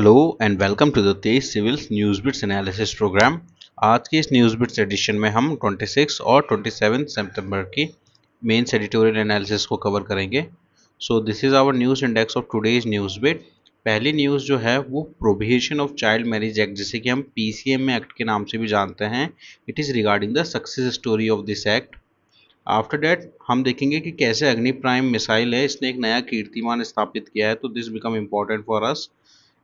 Hello and welcome to the Tej civils news bits analysis programme. आज के इस news bits addition में हम 26 और 27 सितंबर की मेंस एडिटोरियल एनालिसिस को कवर करेंगे। So this is our news index of today's news bit. पहली न्यूज़ जो है वो prohibition of child marriage act, जिसे कि हम पीसीएमए एक्ट के नाम से भी जानते हैं। It is regarding the success story of this act. After that हम देखेंगे कि कैसे अग्नि प्राइम मिसाइल है, इसने एक नया कीर्तिमान स्थापित किया है, तो this become important for us.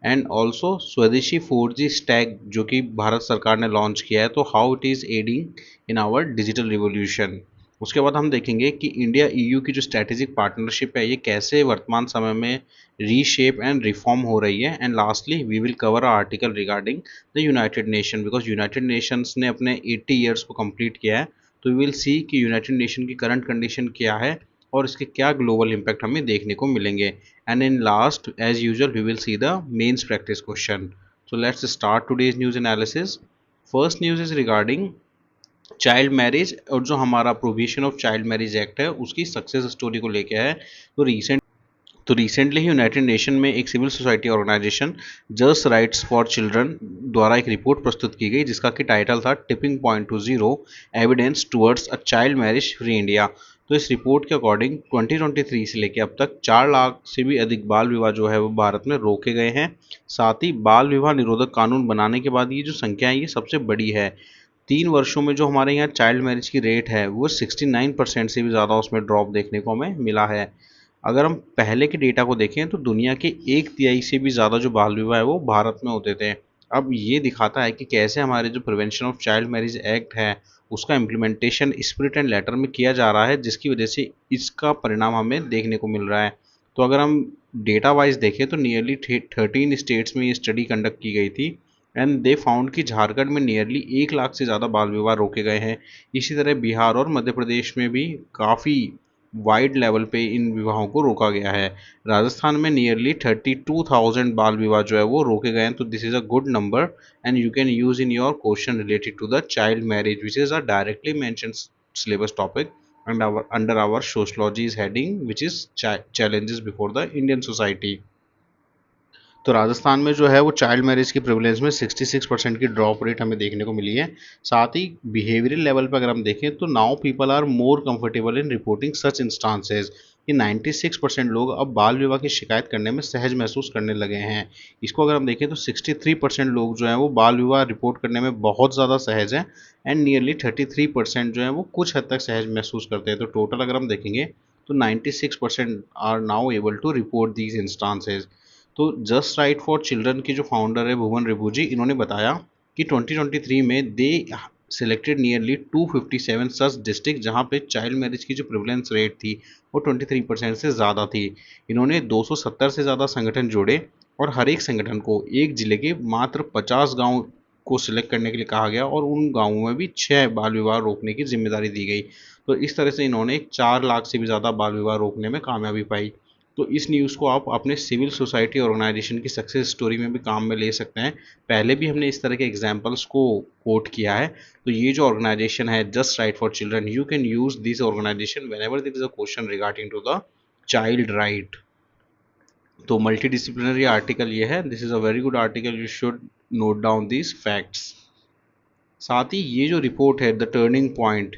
And also स्वदेशी 4G स्टैक जो कि भारत सरकार ने लॉन्च किया है, तो how it is adding in our digital revolution. उसके बाद हम देखेंगे कि इंडिया ईयू की जो स्ट्रैटेजिक पार्टनरशिप है ये कैसे वर्तमान समय में रीशेप एंड रिफॉर्म हो रही है। And lastly we will cover a article regarding the United Nation, because United Nations ने अपने 80 ईयर्स को कंप्लीट किया है। तो वी विल सी कि यूनाइटेड नेशन की करंट कंडीशन क्या है और इसके क्या ग्लोबल इम्पैक्ट हमें देखने को मिलेंगे। And in last, as usual, we will see the mains practice question. So let's start today's news analysis. First news is regarding child marriage, और जो हमारा prohibition of child marriage act है उसकी success story को लेके है। Recently ही United Nation में एक civil society organisation just rights for children द्वारा एक रिपोर्ट प्रस्तुत की गई, जिसका कि टाइटल था tipping point two zero, evidence towards a child marriage free India. तो इस रिपोर्ट के अकॉर्डिंग 2023 से लेकर अब तक 4 लाख से भी अधिक बाल विवाह जो है वो भारत में रोके गए हैं। साथ ही बाल विवाह निरोधक कानून बनाने के बाद ये जो संख्या है ये सबसे बड़ी है। 3 वर्षों में जो हमारे यहाँ चाइल्ड मैरिज की रेट है वो 69% से भी ज़्यादा उसमें ड्रॉप देखने को हमें मिला है। अगर हम पहले के डेटा को देखें तो दुनिया के 1/3 से भी ज़्यादा जो बाल विवाह है वो भारत में होते थे। अब ये दिखाता है कि कैसे हमारे जो prevention of child marriage act है उसका इम्प्लीमेंटेशन स्पिरिट एंड लेटर में किया जा रहा है, जिसकी वजह से इसका परिणाम हमें देखने को मिल रहा है। तो अगर हम डेटा वाइज देखें तो नियरली 13 स्टेट्स में ये स्टडी कंडक्ट की गई थी एंड दे फाउंड कि झारखंड में नियरली 1 लाख से ज़्यादा बाल विवाह रोके गए हैं। इसी तरह बिहार और मध्य प्रदेश में भी काफ़ी वाइड लेवल पे इन विवाहों को रोका गया है। राजस्थान में नियरली 32,000 बाल विवाह जो है वो रोके गए हैं। तो this is a good number and you can use in your question related to the child marriage, which is a directly mention syllabus topic and under our sociology's heading, which is challenges before the Indian society। तो राजस्थान में जो है वो child marriage की prevalence में 66% की drop rate हमें देखने को मिली है। साथ ही बिहेवियरल लेवल पर अगर हम देखें तो now people are more comfortable in reporting such instances, कि 96% लोग अब बाल विवाह की शिकायत करने में सहज महसूस करने लगे हैं। इसको अगर हम देखें तो 63% लोग जो हैं वो बाल विवाह रिपोर्ट करने में बहुत ज़्यादा सहज हैं एंड नियरली 33% जो है वो कुछ हद तक सहज महसूस करते हैं। तो टोटल अगर हम देखेंगे तो 96% are now able to report these instances. तो जस्ट राइट फॉर चिल्ड्रन के जो फाउंडर है भुवन रिभू जी, इन्होंने बताया कि 2023 में they selected nearly 257 such district जहां पे चाइल्ड मैरिज की जो प्रिवलेंस रेट थी वो 23% से ज़्यादा थी। इन्होंने 270 से ज़्यादा संगठन जोड़े और हर एक संगठन को एक जिले के मात्र 50 गांव को सिलेक्ट करने के लिए कहा गया और उन गांवों में भी 6 बाल विवाह रोकने की जिम्मेदारी दी गई। तो इस तरह से इन्होंने 4 लाख से भी ज़्यादा बाल विवाह रोकने में कामयाबी पाई। तो इस न्यूज़ को आप अपने सिविल सोसाइटी ऑर्गेनाइजेशन की सक्सेस स्टोरी में भी काम में ले सकते हैं। पहले भी हमने इस तरह के एग्जाम्पल्स को कोट किया है। तो ये जो ऑर्गेनाइजेशन है just right for children, you can use this organisation whenever there is a question regarding to the child right. तो मल्टी डिसिप्लिनरी आर्टिकल ये है, this is a very good article, you should note down these facts. साथ ही ये जो report है the turning point,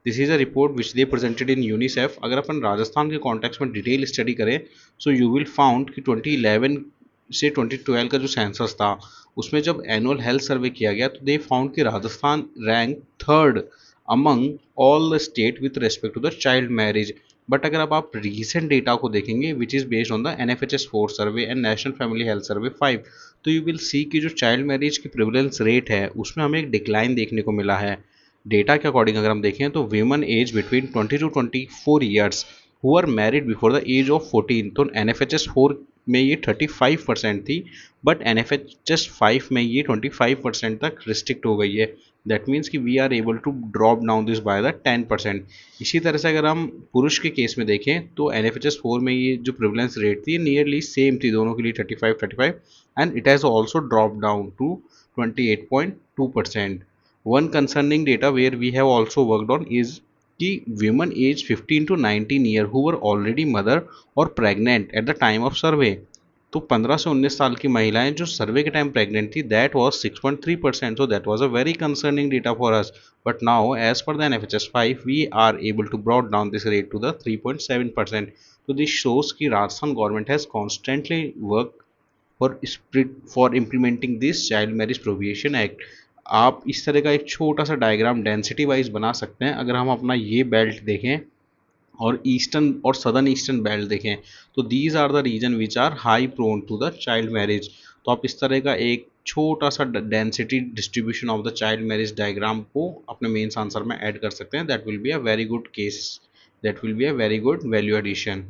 this is a report which they presented in UNICEF. अगर अपन राजस्थान के कॉन्टेक्स्ट में डिटेल स्टडी करें सो यू विल फाउंड कि 2011 से 2012 का जो सेंसस था उसमें जब एनुअल हेल्थ सर्वे किया गया तो दे फाउंड कि Rajasthan rank third among all the state with respect to the child marriage. But अगर अब आप रीसेंट डेटा को देखेंगे which is based on the NFHS 4 survey and national family health survey 5, तो यू विल सी कि जो child marriage की prevalence rate है उसमें हमें एक डिक्लाइन देखने को मिला है। डेटा के अकॉर्डिंग अगर हम देखें तो women age between 20 to 24 years who are married before the age of 14, तो NFHS 4 में ये 35% थी बट NFHS 5 में ये 25% तक रिस्ट्रिक्ट हो गई है। दैट मीन्स कि we are able to drop down this by the 10%। इसी तरह से अगर हम पुरुष के केस में देखें तो NFHS 4 में ये जो प्रिवलेंस रेट थी नियरली सेम थी दोनों के लिए 35 and it has also dropped down to 28.2%। One concerning data where we have also worked on is कि women aged 15 to 19 year who were already mother or pregnant at the time of survey, तो 15 से 19 साल की महिलाएं जो सर्वे के time pregnant थी, that was 6.3%, so that was a very concerning data for us. But now as per the NFHS 5 we are able to brought down this rate to the 3.7%. so this shows कि Rajasthan government has constantly worked for implementing this child marriage prohibition act. आप इस तरह का एक छोटा सा diagram density wise बना सकते हैं। अगर हम अपना ये बेल्ट देखें और ईस्टर्न और सदर्न ईस्टर्न बेल्ट देखें, तो these are the region which are high prone to the child marriage. तो आप इस तरह का एक छोटा सा density distribution of the child marriage diagram को अपने मेंस आंसर में ऐड कर सकते हैं। That will be a very good case, that will be a very good value addition.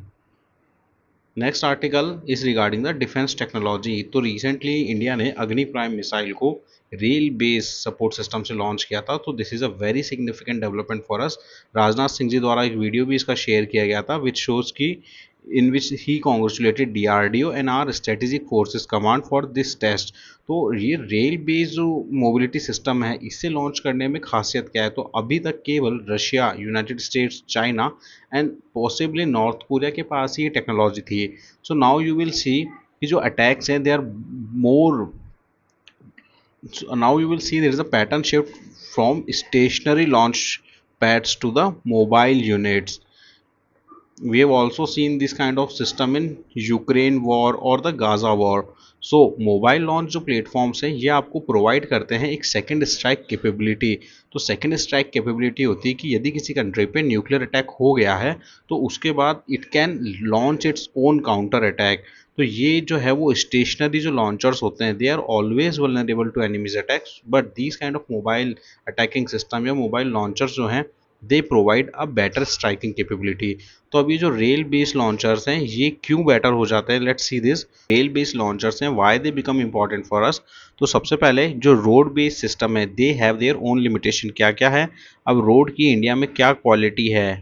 Next article is regarding the defence technology. तो recently India ने Agni prime missile को rail base support system से launch किया था। तो this is a very significant development for us. Rajnath Singh ji द्वारा एक video भी इसका शेयर किया गया था विच शोज की in which he congratulated DRDO and our strategic forces command for this test. तो ये रेल बेस्ड जो मोबिलिटी सिस्टम है, इसे लॉन्च करने में खासियत क्या है? तो अभी तक केवल Russia, United States, China and possibly North Korea के पास ही ये टेक्नोलॉजी थी। So now you will see कि जो अटैक्स हैं they are more, now you will see there is a pattern shift from stationary launch pads to the mobile units. We have also seen this kind of system in Ukraine war or the Gaza war. So mobile launch जो platforms हैं ये आपको provide करते हैं एक second strike capability. तो second strike capability होती है कि यदि किसी कंट्री पे न्यूक्लियर अटैक हो गया है तो उसके बाद it can launch its own counter attack. तो ये जो है वो स्टेशनरी जो लॉन्चर्स होते हैं they are always vulnerable to enemies attacks, but these kind of mobile attacking system या मोबाइल लॉन्चर्स जो हैं they provide a better striking capability. तो अभी जो रेल बेस्ड लॉन्चर्स हैं ये क्यों बेटर हो जाते हैं? Let's see this. Rail based launchers हैं, why they become important for us. तो सबसे पहले जो रोड बेस्ड सिस्टम है they have their own limitation. क्या क्या है? अब रोड की इंडिया में क्या क्वालिटी है,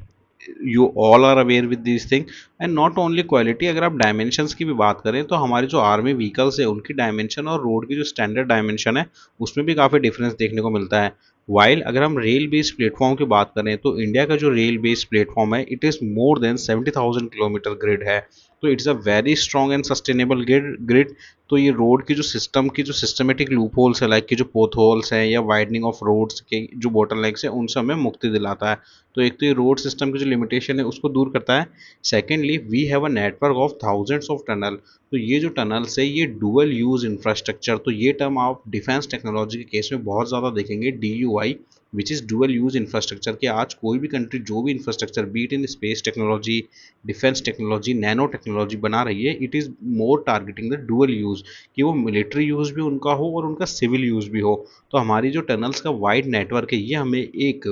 you all are aware with this thing. And not only quality, अगर आप डायमेंशंस की भी बात करें तो हमारे जो आर्मी व्हीकल्स है उनकी डायमेंशन और रोड की जो स्टैंडर्ड डायमेंशन है उसमें भी काफ़ी डिफरेंस देखने को मिलता है। वाइल अगर हम रेल बेस्ड प्लेटफॉर्म की बात करें तो इंडिया का जो रेल बेस्ड प्लेटफॉर्म है it is more than 70,000 kilometre grid है। तो it's a very strong and sustainable grid. तो ये रोड की जो सिस्टम की जो सिस्टमेटिक लूप होल्स है, लाइक की जो पोथ होल्स हैं या वाइडनिंग ऑफ रोड्स के जो बोटल नेक्स है, उनसे हमें मुक्ति दिलाता है। तो एक तो ये रोड सिस्टम की जो लिमिटेशन है उसको दूर करता है। Secondly we have a network of thousands of tunnel. तो ये जो टनल्स है ये डुअल यूज इंफ्रास्ट्रक्चर। तो ये टर्म आप डिफेंस टेक्नोलॉजी के केस में बहुत ज़्यादा देखेंगे, DUI which is dual use infrastructure. कि आज कोई भी कंट्री जो भी infrastructure beat in space technology, defence technology, nano technology बना रही है, it is more targeting the dual use कि वो मिलिट्री यूज़ भी उनका हो और उनका सिविल यूज़ भी हो। तो हमारी जो टनल्स का वाइड नेटवर्क है ये हमें एक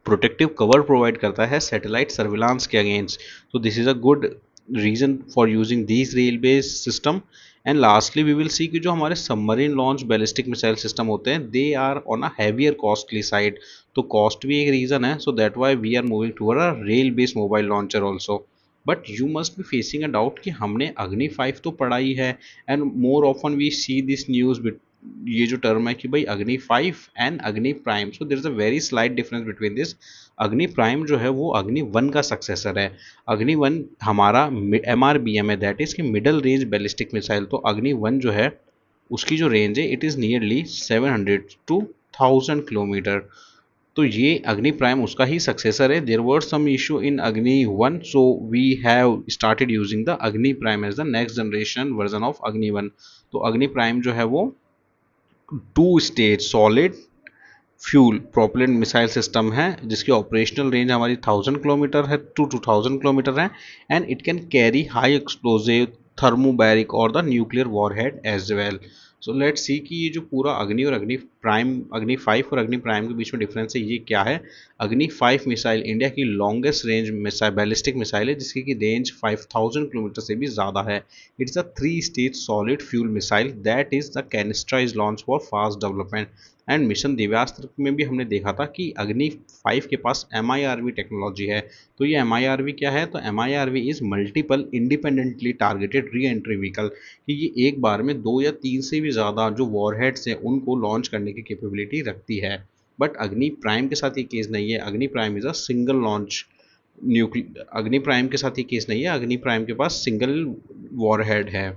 प्रोटेक्टिव कवर प्रोवाइड करता है सैटेलाइट सर्विलांस के अगेंस्ट। तो this is a good reason for using these rail based system. And lastly we will see कि जो हमारे submarine launch ballistic missile system होते हैं they are on a heavier costly side. तो cost भी एक रीज़न है। So that why we are moving toward a rail based mobile launcher also. But you must be facing a doubt कि हमने अग्नि 5 तो पढ़ा ही है and more often we see this news. ये जो टर्म है कि भाई अग्नि 5 and Agni prime, so there is a very slight difference between this. Agni prime जो है वो अग्नि 1 का सक्सेसर है। अग्नि 1 हमारा MRBM है, दैट इज कि मिडल रेंज बैलिस्टिक मिसाइल। तो अग्नि 1 जो है उसकी जो रेंज है it is nearly 700 to 1000 kilometre. तो ये अग्नि प्राइम उसका ही सक्सेसर है। There were some issue in Agni 1, so we have started using the Agni prime as the next generation version of Agni 1। तो अग्नि प्राइम जो है वो 2 stage solid fuel propellant missile system है जिसकी ऑपरेशनल रेंज हमारी 1000 किलोमीटर है टू 2000 किलोमीटर है। And it can carry high explosive thermobaric or the nuclear warhead as well. So let's see कि ये जो पूरा अग्नि और अग्नि प्राइम, अग्नि 5 और अग्नि प्राइम के बीच में डिफरेंस है ये क्या है। अग्नि 5 मिसाइल इंडिया की longest range missile ballistic missile है जिसकी की रेंज 5000 किलोमीटर से भी ज़्यादा है। It's a 3 stage solid fuel missile that is the canisterise launch for fast development. And mission Divyastra में भी हमने देखा था कि अग्नि 5 के पास MIRV टेक्नोलॉजी है। तो ये MIRV क्या है? तो MIRV is multiple independently targeted re entry vehicle. कि ये एक बार में 2 या 3 से भी ज़्यादा जो वॉरहेड्स हैं उनको लॉन्च करने की कैपेबिलिटी रखती है। बट अग्नि प्राइम के साथ ये केस नहीं है। अग्नि prime is a single launch अग्नि प्राइम के साथ ये केस नहीं है। अग्नि प्राइम के पास सिंगल वॉरहेड है।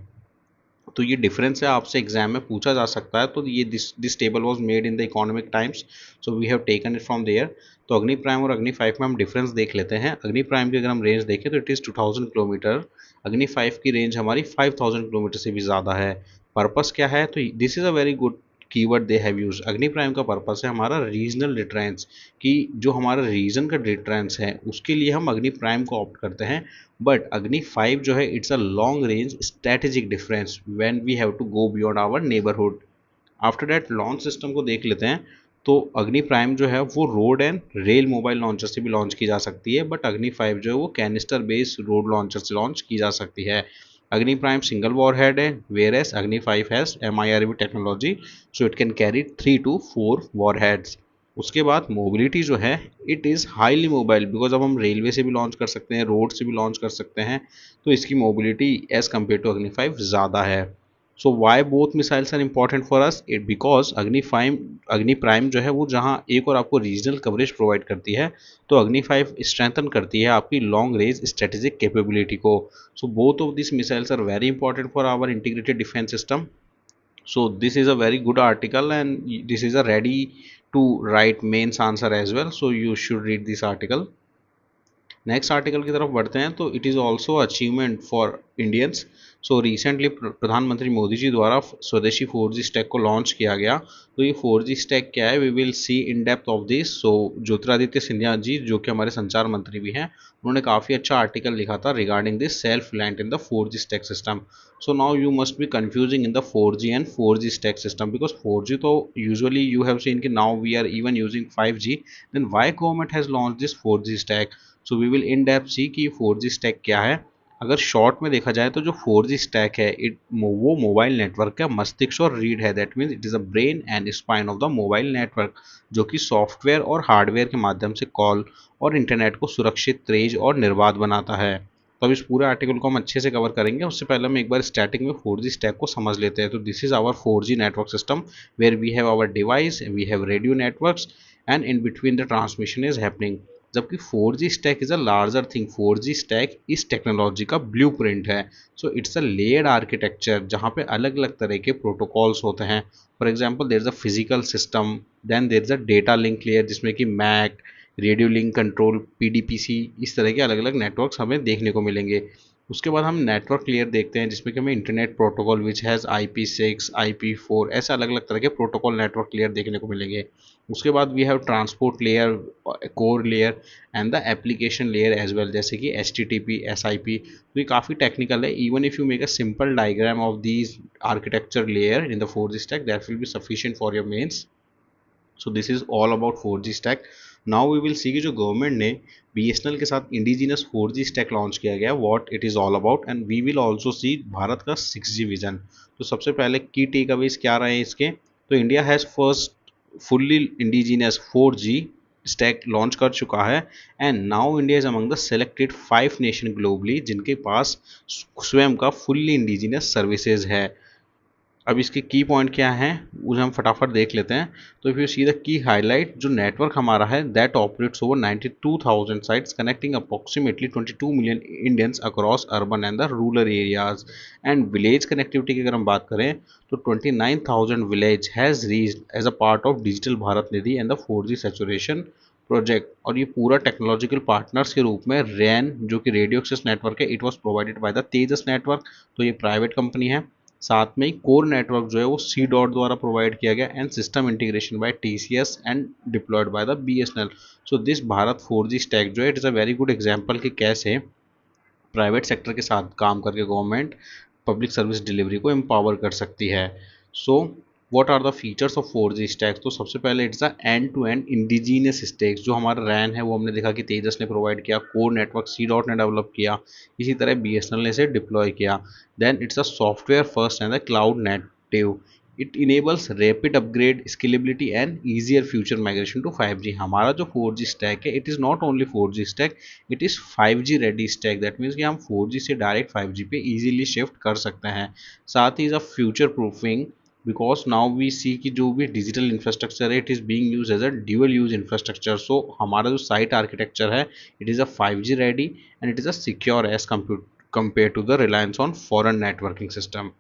तो ये डिफरेंस है, आपसे एग्जाम में पूछा जा सकता है। तो ये this table was made in the Economic Times, so we have taken it from there. तो अग्नि प्राइम और अग्नि 5 में हम डिफरेंस देख लेते हैं। अग्नि प्राइम की अगर हम रेंज देखें तो इट इज़ 2000 किलोमीटर, अग्नि 5 की रेंज हमारी 5000 किलोमीटर से भी ज़्यादा है। पर्पस क्या है, तो this is a very good keyword they have use. अग्नि प्राइम का पर्पस है हमारा रीजनल डिटरेंस, कि जो हमारा रीजन का डिटरेंस है उसके लिए हम अग्नि प्राइम को ऑप्ट करते हैं। बट अग्नि 5 जो है it's a long range strategic difference when we have to go beyond our neighbourhood. After that launch system को देख लेते हैं। तो अग्नि प्राइम जो है वो road and rail mobile launcher से भी लॉन्च की जा सकती है, बट अग्नि 5 जो है वो कैनिस्टर बेस्ड रोड लॉन्चर से लॉन्च की जा सकती है। अग्नि प्राइम सिंगल वॉर हेड है, वेयर एस अग्नि 5 has MIRV technology, so it can carry 3 to 4 war heads. उसके बाद मोबिलिटी जो है it is highly mobile, because अब हम रेलवे से भी लॉन्च कर सकते हैं, रोड से भी लॉन्च कर सकते हैं। तो इसकी मोबिलिटी एज कम्पेयर टू अग्नि 5 ज़्यादा है। So why both missiles are important for us, it because Agni prime जो है वो जहाँ एक और आपको रीजनल कवरेज प्रोवाइड करती है, तो अग्नि 5 स्ट्रेंथन करती है आपकी लॉन्ग रेंज स्ट्रेटेजिक कैपेबिलिटी को। So both of this missiles are very important for our integrated defence system. So this is a very good article, and this is a ready to write mains answer as well, so you should read this article. Next article की तरफ बढ़ते हैं। तो it is also achievement for Indians. So recently प्रधानमंत्री मोदी जी द्वारा स्वदेशी 4G stack को launch किया गया। तो ये 4G स्टैक क्या है, we will see in depth of this. So Jyotiraditya Scindia ji जो कि हमारे संचार मंत्री भी हैं, उन्होंने काफ़ी अच्छा आर्टिकल लिखा था regarding this self reliant in the 4G stack system. So now you must be confusing in the 4G and 4G stack system, because 4G तो usually you have seen कि now we are even using 5G, then why government has launched this 4G stack? So we will in depth see कि 4G stack क्या है। अगर short में देखा जाए तो जो 4G स्टैक है वो मोबाइल नेटवर्क का मस्तिष्क और रीढ़ है, that means it is a brain and spine of the mobile network, जो कि सॉफ्टवेयर और हार्डवेयर के माध्यम से कॉल और इंटरनेट को सुरक्षित, तेज और निर्बाध बनाता है। तो अब इस पूरे आर्टिकल को हम अच्छे से कवर करेंगे। उससे पहले हम एक बार स्टार्टिंग में 4G स्टैक को समझ लेते हैं। तो this is our 4G network system, where we have our device, we have radio networks, and in between the transmission is happening. जबकि 4G stack is a larger thing. 4G stack इस technology का blueprint है। So it's a layered architecture जहाँ पे अलग अलग तरह के प्रोटोकॉल्स होते हैं। For example there is a physical system, then there is a data link layer जिसमें कि Mac, radio link control, PDPC, इस तरह के अलग अलग नेटवर्क्स हमें देखने को मिलेंगे। उसके बाद हम नेटवर्क लेयर देखते हैं जिसमें कि हमें internet protocol which has IP6, IP4, ऐसे अलग अलग तरह के प्रोटोकॉल नेटवर्क लेयर देखने को मिलेंगे। उसके बाद we have transport layer, core layer and the application layer as well, जैसे कि HTTP, SIP। तो ये काफ़ी टेक्निकल है। Even if you make a simple diagram of these architecture layer in the 4G stack, that will be sufficient for your mains. So this is all about 4G stack. Now we will see कि जो government ने BSNL के साथ indigenous 4G stack launch किया गया, what it is all about, and we will also see Bharat का 6G vision. तो सबसे पहले की टेक अवेज क्या रहे हैं इसके। तो India has first fully indigenous 4G stack launch कर चुका है, and now India is among the selected 5 nation globally जिनके पास स्वयं का फुल्ली इंडिजिनस सर्विसेज है। अब इसके की पॉइंट क्या हैं उसे हम फटाफट देख लेते हैं। तो if you see the key highlight, जो नेटवर्क हमारा है that operates over 92,000 sites connecting approximately 22 million Indians across urban and the rural areas. And village connectivity की अगर हम बात करें तो 29,000 village has reached as a part of digital Bharat Nidhi and the 4G saturation project. और ये पूरा टेक्नोलॉजिकल पार्टनर्स के रूप में रैन जो कि रेडियो एक्सेस नेटवर्क है, it was provided by the Tejas network. तो ये प्राइवेट कंपनी है। साथ में ही कोर नेटवर्क जो है वो सी डॉट द्वारा प्रोवाइड किया गया, and system integration by TCS and deployed by the BSNL। So this Bharat 4G stack जो है it is a very good example कि कैसे प्राइवेट सेक्टर के साथ काम करके गवर्नमेंट पब्लिक सर्विस डिलीवरी को एम्पावर कर सकती है। So what are the features of 4G stacks. तो सबसे पहले it's a end to end indigenous stacks. जो हमारा रैन है वो हमने देखा कि तेजस ने प्रोवाइड किया, कोर नेटवर्क सी डॉट ने डेवलप किया, इसी तरह BSNL ने इसे डिप्लॉय किया। Then it's a software first and the cloud native. It enables rapid upgrade, scalability and easier future migration to 5G। हमारा जो 4G स्टैक है it is not only 4G stack, it is 5G ready stack. That means कि हम 4G से direct 5G पे easily shift कर सकते हैं। साथ ही is a future proofing, because now we see कि जो भी डिजिटल इंफ्रास्ट्रक्चर है it is being use as a dual use infrastructure. So हमारा जो साइट आर्किटेक्चर है it is a 5G ready and it is a secure as compare to the reliance on foreign networking system.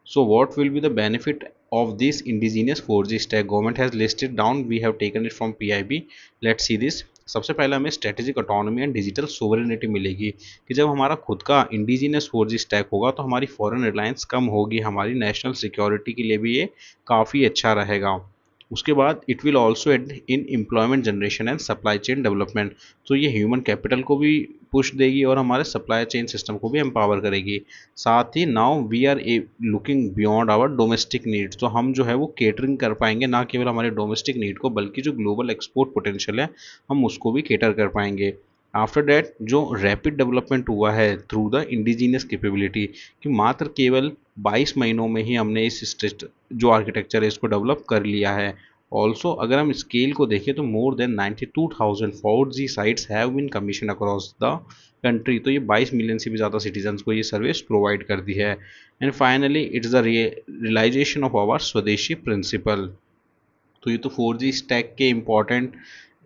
So what will be the benefit of this indigenous 4G stack? Government has listed down. We have taken it from PIB. Let's see this. सबसे पहले हमें strategic autonomy and digital sovereignty मिलेगी कि जब हमारा खुद का indigenous 4G stack होगा तो हमारी फॉरेन रिलायंस कम होगी, हमारी नेशनल सिक्योरिटी के लिए भी ये काफ़ी अच्छा रहेगा। उसके बाद it will also add in employment generation and supply chain development. तो ये ह्यूमन कैपिटल को भी पुश देगी और हमारे सप्लाई चेन सिस्टम को भी एम्पावर करेगी। साथ ही now we are looking beyond our domestic needs, तो हम जो है वो केटरिंग कर पाएंगे ना केवल हमारे डोमेस्टिक नीड को बल्कि जो ग्लोबल एक्सपोर्ट पोटेंशियल है हम उसको भी केटर कर पाएंगे। आफ्टर डैट जो रैपिड डेवलपमेंट हुआ है थ्रू द इंडिजीनियस कैपेबिलिटी कि मात्र केवल 22 महीनों में ही हमने इस जो आर्किटेक्चर है इसको डेवलप कर लिया है। ऑल्सो अगर हम स्केल को देखें तो more than 92,000 4G sites have been commission across the country. तो ये 22 मिलियन से भी ज़्यादा सिटीजन्स को ये सर्विस प्रोवाइड कर दी है। And finally it's the realisation of our swadeshi principle. तो ये तो 4G स्टैक के इम्पॉर्टेंट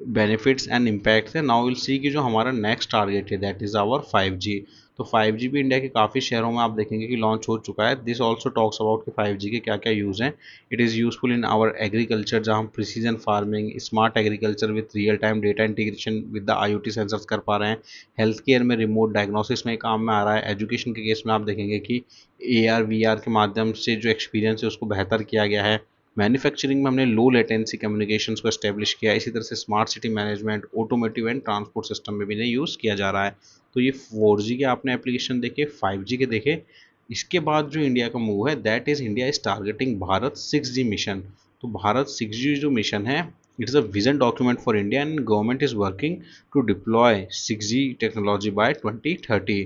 बेनिफिट्स एंड इम्पैक्ट्स है। नाउ विल सी कि जो हमारा नेक्स्ट टारगेट है दैट इज़ आवर 5G। तो 5G भी इंडिया के काफ़ी शहरों में आप देखेंगे कि लॉन्च हो चुका है। दिस ऑल्सो टॉक्स अबाउट कि 5G के क्या क्या यूज़ हैं। It is useful in our agriculture जहाँ हम precision farming, smart agriculture with real time data integration with the IoT sensors कर पा रहे हैं। हेल्थ केयर में रिमोट डायग्नोसिस में काम में आ रहा है। एजुकेशन के केस में आप देखेंगे कि AR VR के माध्यम से जो एक्सपीरियंस है उसको बेहतर किया गया है। मैन्युफैक्चरिंग में हमने लो लेटेंसी कम्युनिकेशंस को एस्टेब्लिश किया। इसी तरह से smart city management, automotive and transport system में भी इन्हें यूज़ किया जा रहा है। तो ये 4G के आपने एप्लीकेशन देखे, 5G के देखे। इसके बाद जो इंडिया का मूव है that is India is targeting Bharat 6G mission. तो भारत 6G जो मिशन है it is a vision document for India and government is working to deploy 6G technology by 2030।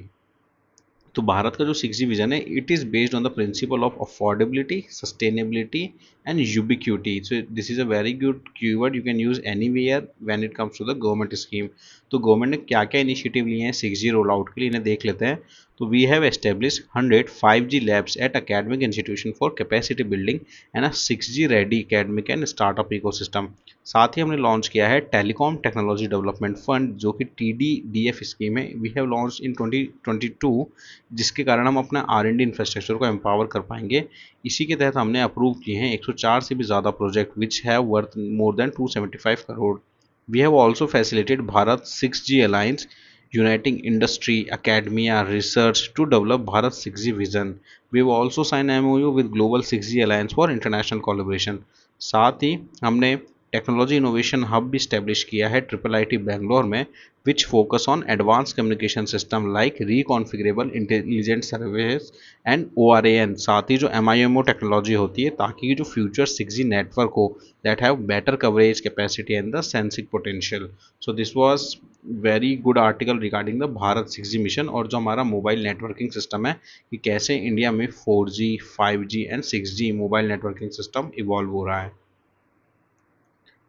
तो भारत का जो 6G विजन है it is based on the principle of affordability, sustainability and ubiquity. So this is a very good keyword you can use anywhere when it comes to the government scheme. तो government ने क्या क्या initiative लिए हैं 6G roll out के लिए इन्हें देख लेते हैं। तो we have establish 100 5G labs at academic institution for capacity building and a 6G ready academic and startup ecosystem. साथ ही हमने लॉन्च किया है टेलीकॉम टेक्नोलॉजी डेवलपमेंट फंड जो कि TDDF स्कीम है। वी हैव लॉन्च इन 2022 जिसके कारण हम अपना R&D इंफ्रास्ट्रक्चर को एम्पावर कर पाएंगे। इसी के तहत हमने अप्रूव किए हैं 104 से भी ज़्यादा project which have worth more than 275 crore. We have also facilitated Bharat 6G alliance uniting industry, academia, research to develop Bharat 6G vision. We have also signed MOU with Global 6G Alliance for international collaboration. साथ ही हमने technology innovation hub भी establish किया है IIIT Bangalore में which focus on advance communication system like reconfigurable intelligent service and ORAN। साथ ही जो MIMO टेक्नोलॉजी होती है ताकि जो फ्यूचर 6G नेटवर्क हो that have better coverage capacity and the sensing potential. So this was very good article regarding the Bharat 6G mission और जो हमारा मोबाइल नेटवर्किंग सिस्टम है कि कैसे इंडिया में 4G 5G and 6G mobile networking system evolve हो रहा है।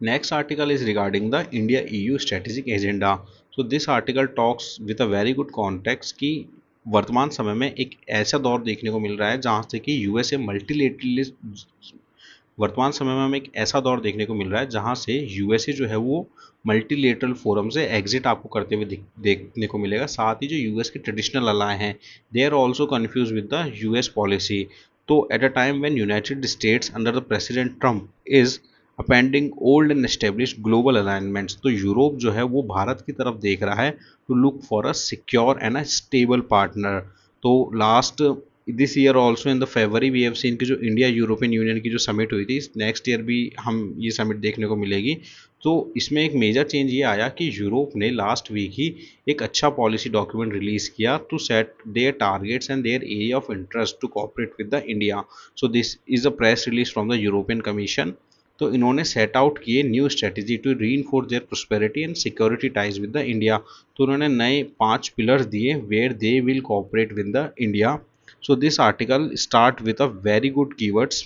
Next article is regarding the India EU strategic agenda. So this article talks with a very good context कि वर्तमान समय में एक ऐसा दौर देखने को मिल रहा है जहाँ से कि यूएसए मल्टीलेटरलिस्ट वर्तमान समय में हमें एक ऐसा दौर देखने को मिल रहा है जहाँ से यूएसए जो है वो मल्टीलेटरल फोरम से एग्जिट आपको करते हुए देखने को मिलेगा। साथ ही जो यूएस के ट्रेडिशनल अलाय हैं they are also confuse with the US policy. तो at a time when United States under the president Trump is upending old and established global alignments, तो यूरोप जो है वो भारत की तरफ देख रहा है to look for a secure and a stable partner. तो last this year also in the February we have seen कि जो इंडिया यूरोपियन यूनियन की जो समिट हुई थी नेक्स्ट ईयर भी हम ये समिट देखने को मिलेगी। तो इसमें एक मेजर चेंज ये आया कि यूरोप ने लास्ट वीक ही एक अच्छा पॉलिसी डॉक्यूमेंट रिलीज किया to set their targets and their area of interest to cooperate with the India. So this is a press release from the European commission. तो इन्होंने सेट आउट किए new strategy to reinforce their prosperity and security ties with the India. तो उन्होंने नए 5 pillars दिए where they will cooperate with the India. So this article start with a very good keywords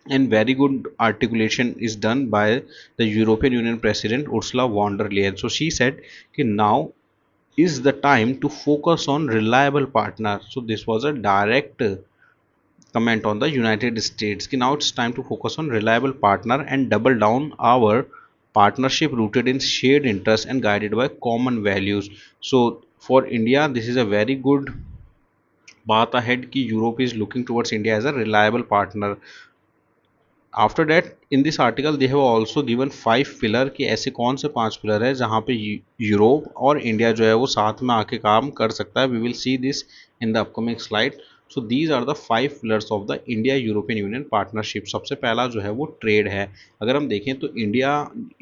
and very good articulation is done by the European Union President Ursula von der Leyen. So she said कि now is the time to focus on reliable partner. So this was a direct comment on the United States कि now it's time to focus on reliable partner and double down our partnership rooted in shared interests and guided by common values. So for India this is a very good बात ahead कि Europe is looking towards India as a reliable partner. After that in this article they have also given 5 pillar कि ऐसे कौन से 5 pillar है जहाँ पे Europe और इंडिया जो है वो साथ में आके काम कर सकता है। We will see this in the upcoming slide. So these are the 5 pillars of the India European Union partnership. सबसे पहला जो है वो ट्रेड है। अगर हम देखें तो इंडिया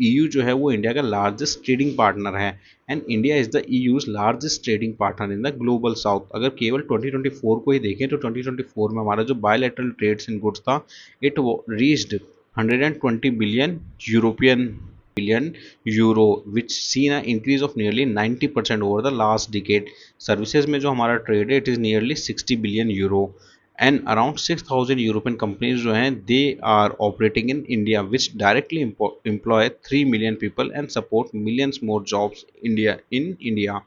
ईयू जो है वो इंडिया का लार्जेस्ट ट्रेडिंग पार्टनर है and India is the EU's largest trading partner in the global south. अगर केवल 2024 को ही देखें तो 2024 में हमारा जो बायलैटरल ट्रेड्स इन गुड्स था, it reached 120 billion European billion euro, which seen an increase of nearly 90% over the last decade. Services में जो हमारा ट्रेड है, it is nearly 60 billion euro, and around 6,000 European companies जो हैं they are operating in India, which directly employ 3 million people and support millions more jobs in India.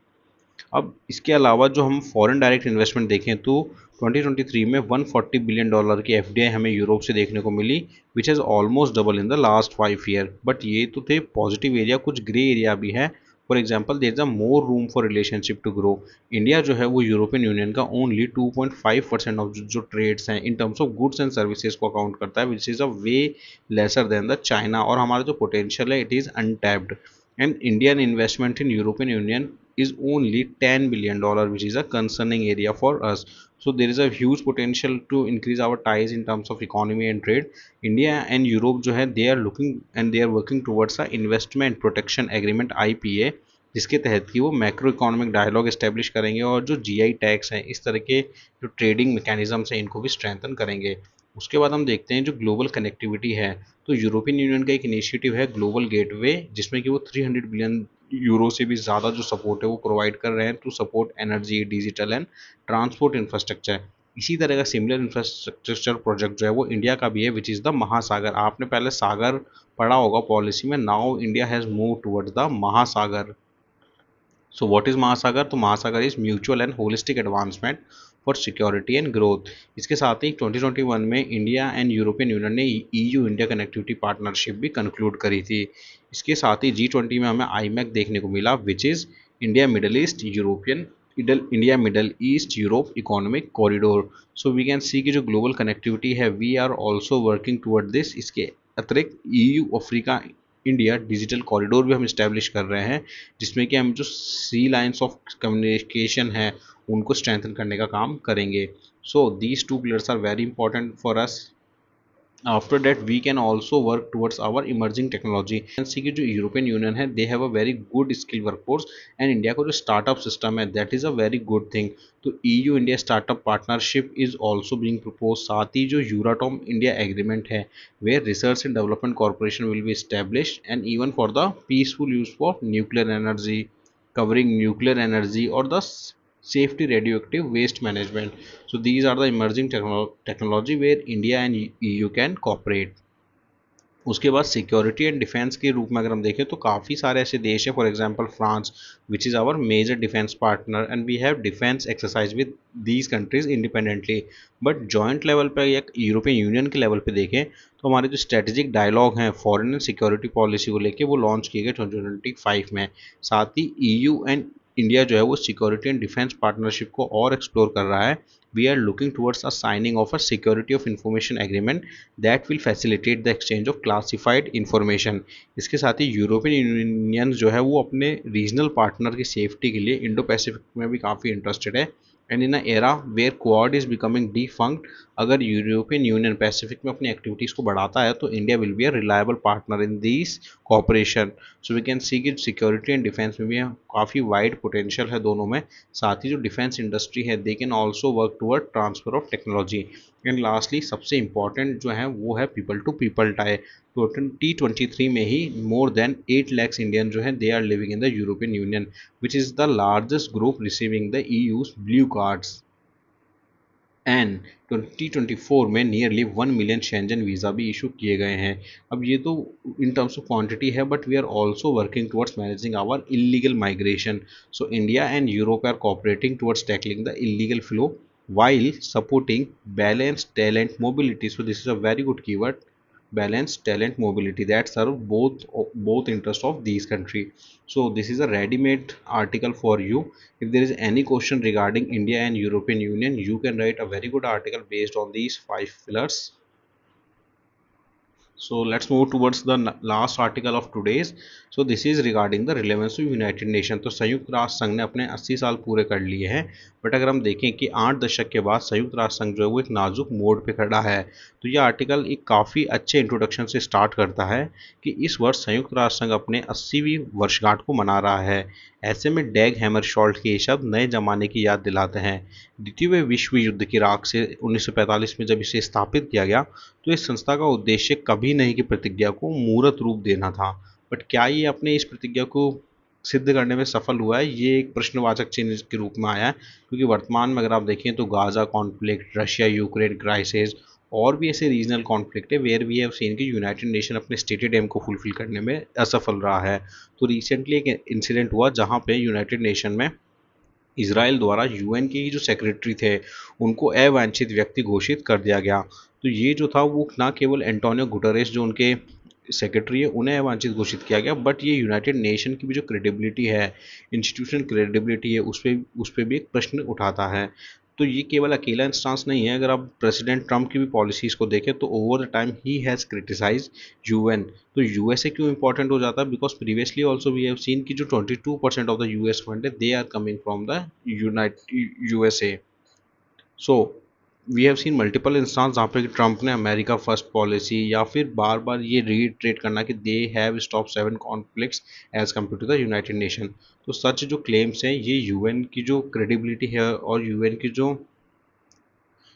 अब इसके अलावा जो हम फॉरेन डायरेक्ट इन्वेस्टमेंट देखें तो 2023 में 140 बिलियन डॉलर की एफडीआई हमें यूरोप से देखने को मिली, which has almost double in the last 5 year. But ये तो थे पॉजिटिव एरिया, कुछ ग्रे एरिया भी है। For example there is a more room for relationship to grow. India जो है वो यूरोपियन यूनियन का ओनली 2.5% ऑफ जो ट्रेड्स हैं in terms of goods and services को अकाउंट करता है, which is a way lesser than the China. और हमारा जो पोटेंशियल है it is untapped and Indian investment in European Union is only $10 billion, which is a concerning area for us. So there is a huge potential to increase our ties in terms of economy and trade. India and Europe जो है they are looking and they are working towards a investment protection agreement IPA, जिसके तहत कि वो macro economic dialogue establish करेंगे और जो GI tax हैं इस तरह के जो ट्रेडिंग मैकेनिज्म्स हैं इनको भी स्ट्रेंथन करेंगे। उसके बाद हम देखते हैं जो ग्लोबल कनेक्टिविटी है, तो यूरोपियन यूनियन का एक इनिशिएटिव है ग्लोबल गेटवे, जिसमें कि वो 300 बिलियन यूरो से भी ज़्यादा जो सपोर्ट है वो प्रोवाइड कर रहे हैं to support energy, digital and transport infrastructure. इसी तरह का सिमिलर इंफ्रास्ट्रक्चर प्रोजेक्ट जो है वो इंडिया का भी है, विच इज़ द महासागर। आपने पहले सागर पढ़ा होगा पॉलिसी में, now India has move towards the महासागर। सो व्हाट इज महासागर? तो महासागर is mutual and holistic advancement for security and growth. इसके साथ ही 2021 में इंडिया एंड यूरोपियन यूनियन ने ईयू इंडिया कनेक्टिविटी पार्टनरशिप भी कंक्लूड करी थी। इसके साथ ही G20 में हमें आईमैक देखने को मिला, which is India Middle East European India Middle East Europe economic corridor. So we can see की जो ग्लोबल कनेक्टिविटी है we are also working toward this. इसके अतिरिक्त EU Africa India digital corridor भी हम इस्टेब्लिश कर रहे हैं, जिसमें कि हम जो सी लाइन्स ऑफ कम्युनिकेशन है उनको स्ट्रेंथन करने का काम करेंगे। So these 2 pillars are very important for us. After that we can also work towards our emerging technology. See की जो यूरोपियन यूनियन है they have a very good skill workforce and India को जो startup system है that is a very good thing. तो EU India startup partnership is also being propose. साथ ही जो यूराटॉम इंडिया एग्रीमेंट है where research and development corporation will be established and even for the peaceful use for nuclear energy, covering nuclear energy or the safety radioactive waste management. So these are the emerging technology where India and EU can cooperate. उसके बाद security and defence के रूप में अगर हम देखें तो काफ़ी सारे ऐसे देश हैं, for example France which is our major defence partner and we have defence exercise with these countries independently. But joint level पर या यूरोपियन यूनियन के लेवल पे देखें तो हमारे जो स्ट्रेटेजिक डायलॉग हैं फॉरेन एंड सिक्योरिटी पॉलिसी को लेके वो लॉन्च किए गए 2025 में। साथ ही EU एंड इंडिया जो है वो सिक्योरिटी एंड डिफेंस पार्टनरशिप को और एक्सप्लोर कर रहा है। We are looking towards a signing of a security of information agreement that will facilitate the exchange of classified information. इसके साथ ही यूरोपियन यूनियन जो है वो अपने रीजनल पार्टनर की सेफ्टी के लिए इंडो पैसिफिक में भी काफ़ी इंटरेस्टेड है। And in a era where Quad is becoming defunct, अगर यूरोपियन यूनियन पैसिफिक में अपनी एक्टिविटीज़ को बढ़ाता है तो India will be a reliable partner in this cooperation. So we can see कि सिक्योरिटी एंड डिफेंस में भी काफ़ी वाइड पोटेंशियल है दोनों में। साथ ही जो डिफेंस इंडस्ट्री है they can also work toward transfer of technology. And lastly सबसे इंपॉर्टेंट जो है वो है पीपल टू पीपल टाई। तो T23 में ही मोर देन 8 lakhs इंडियन जो है they are living in the European Union, which is the largest group receiving the EU's blue cards. And 2024 में नियरली 1 मिलियन शेंजन वीज़ा भी issue किए गए हैं। अब ये तो इन टर्म्स ऑफ क्वांटिटी है, but we are also working towards managing our illegal migration. So India and Europe are cooperating towards tackling the illegal flow while supporting balanced talent mobility. So this is a very good keyword. balance talent mobility that serve both interests of these country. So this is a ready made article for you. If there is any question regarding India and European Union, you can write a very good article based on these five pillars. So let's move towards the last article of today's. So this is regarding the relevance of United Nation. तो संयुक्त राष्ट्र संघ ने अपने 80 साल पूरे कर लिए हैं, बट अगर हम देखें कि 8 दशक के बाद संयुक्त राष्ट्र संघ जो है वो एक नाजुक मोड़ पे खड़ा है. तो यह आर्टिकल एक काफ़ी अच्छे इंट्रोडक्शन से स्टार्ट करता है कि इस वर्ष संयुक्त राष्ट्र संघ अपने 80वीं वर्षगांठ को मना रहा है. ऐसे में डैग हैमरशॉल्ट के ये शब्द नए जमाने की याद दिलाते हैं. द्वितीय विश्व युद्ध की राख से 1945 में जब इसे स्थापित किया गया, तो इस संस्था का उद्देश्य कभी नहीं की प्रतिज्ञा को मूर्त रूप देना था. बट क्या ये अपने इस प्रतिज्ञा को सिद्ध करने में सफल हुआ है, ये एक प्रश्नवाचक चिन्ह के रूप में आया है. क्योंकि वर्तमान में अगर आप देखें तो Gaza conflict, Russia Ukraine crisis और भी ऐसे रीजनल कॉन्फ्लिक्ट है वेयर वी हैव सीन कि यूनाइटेड नेशन अपने स्टेटेड एम को फुलफिल करने में असफल रहा है. तो रिसेंटली एक इंसिडेंट हुआ जहाँ पे यूनाइटेड नेशन में इसराइल द्वारा यूएन के जो सेक्रेटरी थे उनको अवांछित व्यक्ति घोषित कर दिया गया. तो ये जो था वो ना केवल एंटोनियो गुटरेस जो उनके सेक्रेटरी है उन्हें अवांछित घोषित किया गया, बट ये यूनाइटेड नेशन की भी जो क्रेडिबिलिटी है, इंस्टीट्यूशनल क्रेडिबिलिटी है, उस पर भी एक प्रश्न उठाता है. तो ये केवल अकेला इंस्टांस नहीं है. अगर आप प्रेसिडेंट ट्रंप की भी पॉलिसीज़ को देखें तो ओवर द टाइम ही हैज़ क्रिटिसाइज यूएन. तो यूएसए क्यों इंपॉर्टेंट हो जाता है, because previously also we have seen कि जो 22% ऑफ द यूएस फंड है they are coming from the USA. So we have seen multiple instances जहाँ पे ट्रंप ने अमेरिका फर्स्ट पॉलिसी या फिर बार बार ये रीट्रेट करना कि they have stop 7 conflicts as compare to the United Nation. तो सच जो क्लेम्स हैं ये यूएन की जो क्रेडिबिलिटी है और यूएन की जो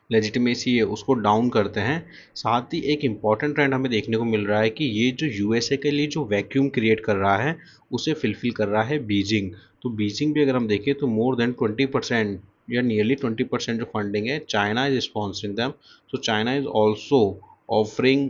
लेजिटिमेसी है उसको डाउन करते हैं. साथ ही एक इम्पॉर्टेंट ट्रेंड हमें देखने को मिल रहा है कि ये जो यूएसए के लिए जो वैक्यूम क्रिएट कर रहा है उसे फिलफिल कर रहा है बीजिंग. तो बीजिंग भी अगर हम देखें तो मोर देन 20% या नियरली 20% जो फंडिंग है चाइना इज स्पॉन्सरिंग दैम. तो China is also offering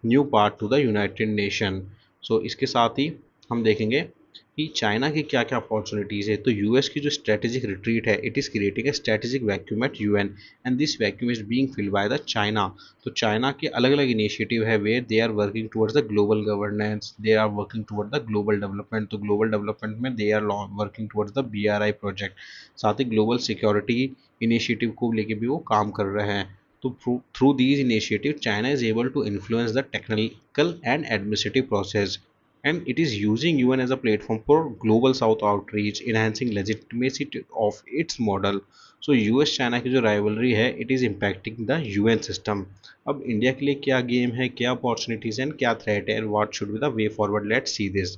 new part to the United Nation. So इसके साथ ही हम देखेंगे कि चाइना की क्या क्या अपॉर्चुनिटीज़ है. तो यूएस की जो स्ट्रेटेजिक रिट्रीट है it is creating a strategic vacuum at UN and this vacuum is being filled by the China. तो चाइना के अलग अलग इनिशिएटिव है where they are working towards the global governance, they are working toward the global development. तो global development में they are working towards the BRI project. साथ ही global security initiative को लेके भी वो काम कर रहे हैं. तो through these initiative China is able to influence the technical and administrative process, and it is using UN as a platform for global south outreach, enhancing legitimacy of its model. So US China की जो rivalry है it is impacting the UN system. अब India के लिए क्या game है, क्या opportunities हैं, क्या थ्रेट है, what should be the way forward, let's see this.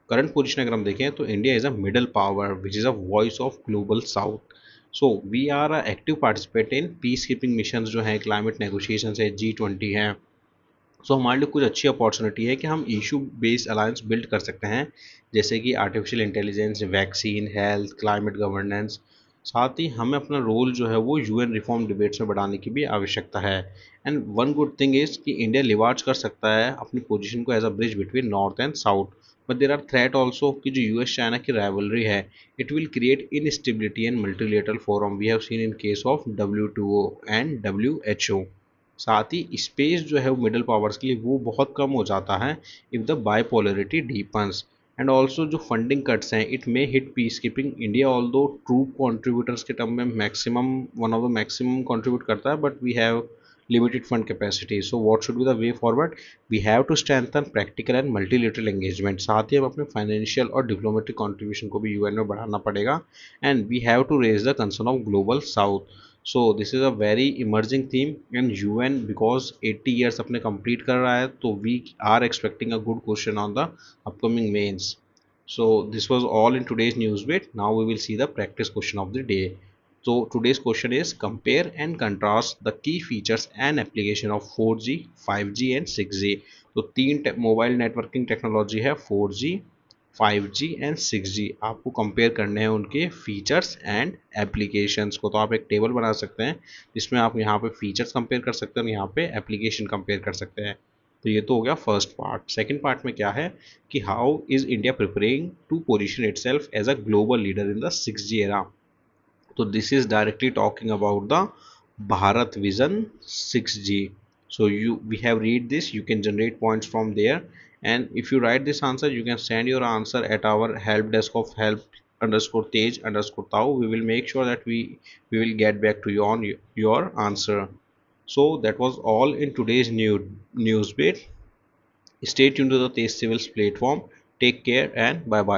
Current position अगर हम देखें तो India is a middle power which is a voice of Global South. So we are a active participate in peace keeping mission जो है, climate negotiation है, G20 है. सो हमारे लिए कुछ अच्छी अपॉर्चुनिटी है कि हम इशू बेस्ड अलायंस बिल्ड कर सकते हैं, जैसे कि artificial intelligence, vaccine, health, climate governance. साथ ही हमें अपना रोल जो है वो यूएन रिफॉर्म डिबेट्स में बढ़ाने की भी आवश्यकता है. And one good thing is कि इंडिया लिवार्ज कर सकता है अपनी पोजीशन को as a bridge between north and south. But there are threat also कि जो यूएस चाइना की राइवलरी है it will create instability and multilateral forum we have seen in case of WTO and WHO. साथ ही space जो है वो middle powers के लिए वो बहुत कम हो जाता है if the bipolarity deepens. And also जो फंडिंग कट्स हैं it may hit peace keeping India although troop contributors के टर्म में maximum one of the maximum contribute करता है, but we have limited fund capacity. So what should be the way forward? We have to strengthen practical and multilateral engagement. साथ ही हम अपने financial और diplomatic contribution को भी UN में बढ़ाना पड़ेगा. And we have to raise the concern of Global South. So this is a very emerging theme and UN because 80 years अपने कंप्लीट कर रहा है तो we are expecting a good question on the upcoming mains. So this was all in today's news bit. Now we will see the practice question of the day. So today's question is compare and contrast the key features and application of 4G, 5G and 6G. तो तीन mobile networking technology है 4G, 5G and 6G. आपको compare करने हैं उनके features and applications को. तो आप एक टेबल बना सकते हैं जिसमें आप यहाँ पे फीचर्स कंपेयर कर सकते हैं और यहाँ पे एप्लीकेशन कंपेयर कर सकते हैं. तो ये तो हो गया फर्स्ट पार्ट. सेकंड पार्ट में क्या है कि how is India preparing to position itself as a global leader in the 6G era. तो this is directly talking about the Bharat vision 6G. So we have read this, you can generate points from there, and if you write this answer you can send your answer at our help desk of help underscore tej underscore tau. We will make sure that we will get back to you on your answer. So that was all in today's news bit. Stay tuned to the Tej Civils platform. Take care and bye bye.